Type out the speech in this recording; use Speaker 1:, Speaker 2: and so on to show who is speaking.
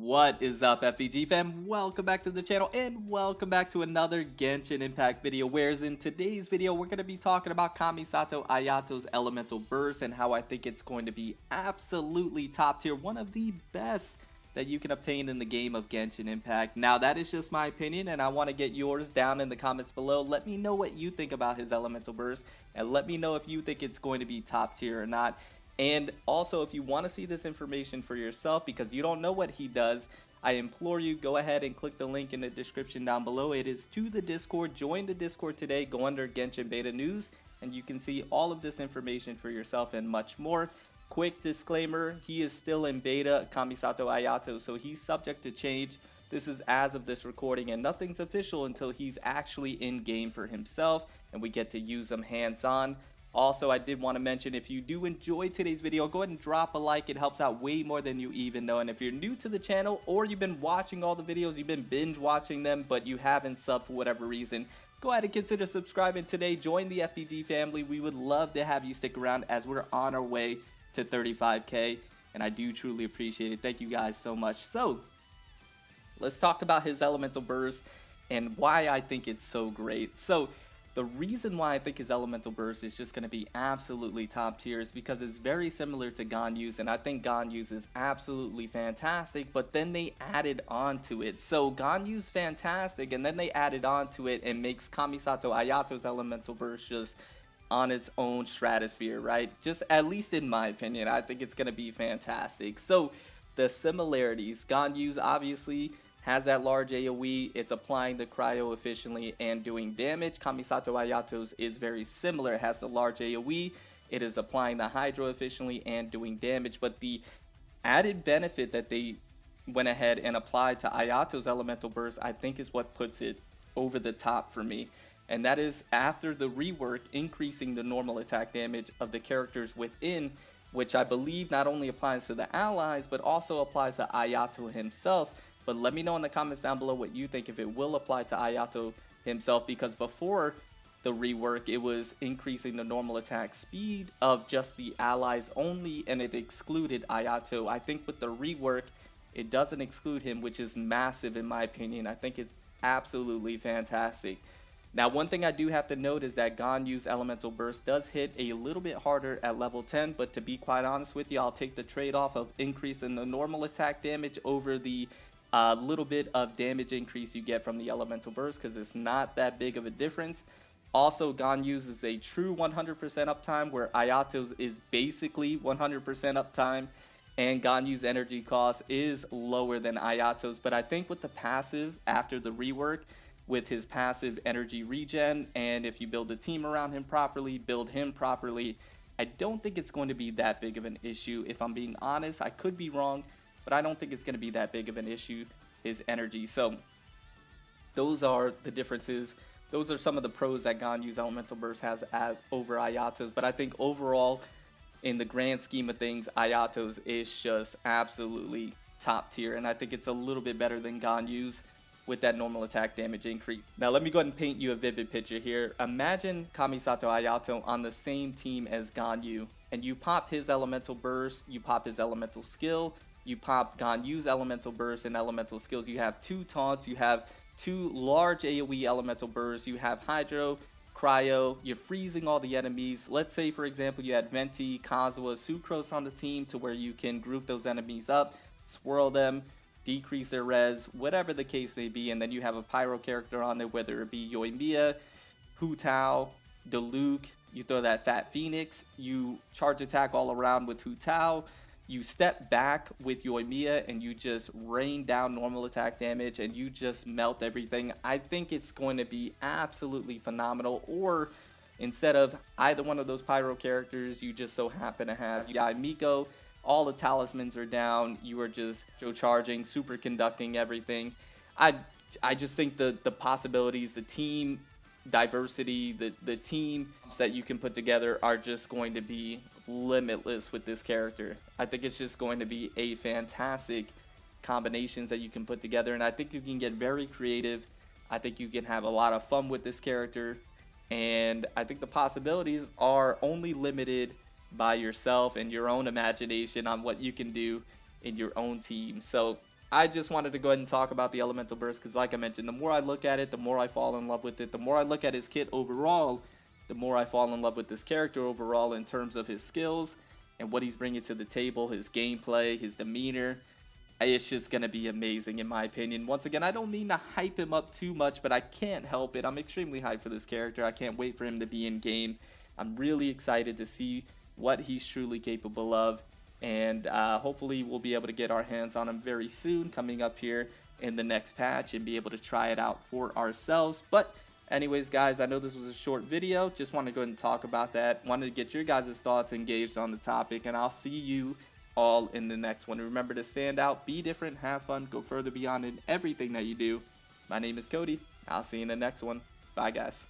Speaker 1: What is up, FPG fam? Welcome back to the channel and welcome back to another Genshin Impact video, whereas in today's video we're going to be talking about Kamisato AYATO'S Elemental Burst and how I think it's going to be absolutely top tier, one of the best that you can obtain in the game of Genshin Impact. Now that is just my opinion and I want to get yours down in the comments below. Let me know what you think about his Elemental Burst and let me know if you think it's going to be top tier or not. And also, if you want to see this information for yourself because you don't know what he does, I implore you, go ahead and click the link in the description down below. It is to the Discord. Join the Discord today. Go under Genshin Beta News and you can see all of this information for yourself and much more. Quick disclaimer, he is still in beta, Kamisato AYATO, so he's subject to change. This is as of this recording and nothing's official until he's actually in game for himself and we get to use him hands-on. Also, I did want to mention, if you do enjoy today's video, go ahead and drop a like. It helps out way more than you even know. And if you're new to the channel or you've been watching all the videos, you've been binge watching them, but you haven't subbed for whatever reason, go ahead and consider subscribing today. Join the FPG family. We would love to have you stick around as we're on our way to 35K. And I do truly appreciate it. Thank you guys so much. So, let's talk about his Elemental Burst and why I think it's so great. So, the reason why I think his Elemental Burst is just going to be absolutely top tier is because it's very similar to Ganyu's, and I think Ganyu's is absolutely fantastic, but then they added on to it. So Ganyu's fantastic, and then they added on to it and makes Kamisato AYATO'S Elemental Burst just on its own stratosphere, right? Just at least in my opinion, I think it's going to be fantastic. So the similarities, Ganyu's obviously has that large AoE, it's applying the cryo efficiently and doing damage. Kamisato AYATO'S is very similar, it has the large AoE, it is applying the hydro efficiently and doing damage, but the added benefit that they went ahead and applied to AYATO'S Elemental Burst, I think is what puts it over the top for me. And that is after the rework, increasing the normal attack damage of the characters within, which I believe not only applies to the allies, but also applies to AYATO himself. But let me know in the comments down below what you think, if it will apply to AYATO himself, because before the rework, it was increasing the normal attack speed of just the allies only, and it excluded AYATO. I think with the rework, it doesn't exclude him, which is massive in my opinion. I think it's absolutely fantastic. Now, one thing I do have to note is that Ganyu's Elemental Burst does hit a little bit harder at level 10, but to be quite honest with you, I'll take the trade-off of increasing the normal attack damage over the little bit of damage increase you get from the Elemental Burst, because it's not that big of a difference. Also, Ganyu's is a true 100% uptime, where AYATO'S is basically 100% uptime, and Ganyu's energy cost is lower than AYATO'S. But I think with the passive after the rework, with his passive energy regen, and if you build a team around him properly, build him properly, I don't think it's going to be that big of an issue. If I'm being honest, I could be wrong, but I don't think it's going to be that big of an issue, his energy. So those are the differences. Those are some of the pros that Ganyu's Elemental Burst has over AYATO'S. But I think overall, in the grand scheme of things, AYATO'S is just absolutely top tier. And I think it's a little bit better than Ganyu's with that normal attack damage increase. Now let me go ahead and paint you a vivid picture here. Imagine Kamisato AYATO on the same team as Ganyu, and you pop his Elemental Burst, you pop his Elemental Skill, you pop Ganyu's Elemental Burst and Elemental Skills. You have two taunts, you have two large AoE Elemental Bursts, you have Hydro, Cryo, you're freezing all the enemies. Let's say, for example, you had Venti, Kazuha, Sucrose on the team to where you can group those enemies up, swirl them, decrease their res, whatever the case may be, and then you have a Pyro character on there, whether it be Yoimiya, Hu Tao, Diluc, you throw that Fat Phoenix, you charge attack all around with Hu Tao, you step back with Yoimiya and you just rain down normal attack damage and you just melt everything. I think it's going to be absolutely phenomenal. Or instead of either one of those Pyro characters, you just so happen to have Miko, all the talismans are down, you are just charging, super conducting everything. I just think the possibilities, the team diversity, the teams that you can put together are just going to be limitless with this character. I think it's just going to be a fantastic combinations that you can put together, and I think you can get very creative. I think you can have a lot of fun with this character, and I think the possibilities are only limited by yourself and your own imagination on what you can do in your own team. So I just wanted to go ahead and talk about the Elemental Burst because, like I mentioned, the more I look at it, the more I fall in love with it. The more I look at his kit overall, the more I fall in love with this character overall in terms of his skills and what he's bringing to the table, his gameplay, his demeanor. It's just going to be amazing in my opinion. Once again, I don't mean to hype him up too much, but I can't help it. I'm extremely hyped for this character. I can't wait for him to be in game. I'm really excited to see what he's truly capable of. And hopefully we'll be able to get our hands on him very soon, coming up here in the next patch, and be able to try it out for ourselves. But anyways, guys, I know this was a short video. Just wanted to go ahead and talk about that. Wanted to get your guys' thoughts engaged on the topic, and I'll see you all in the next one. Remember to stand out, be different, have fun, go further beyond in everything that you do. My name is Cody. I'll see you in the next one. Bye, guys.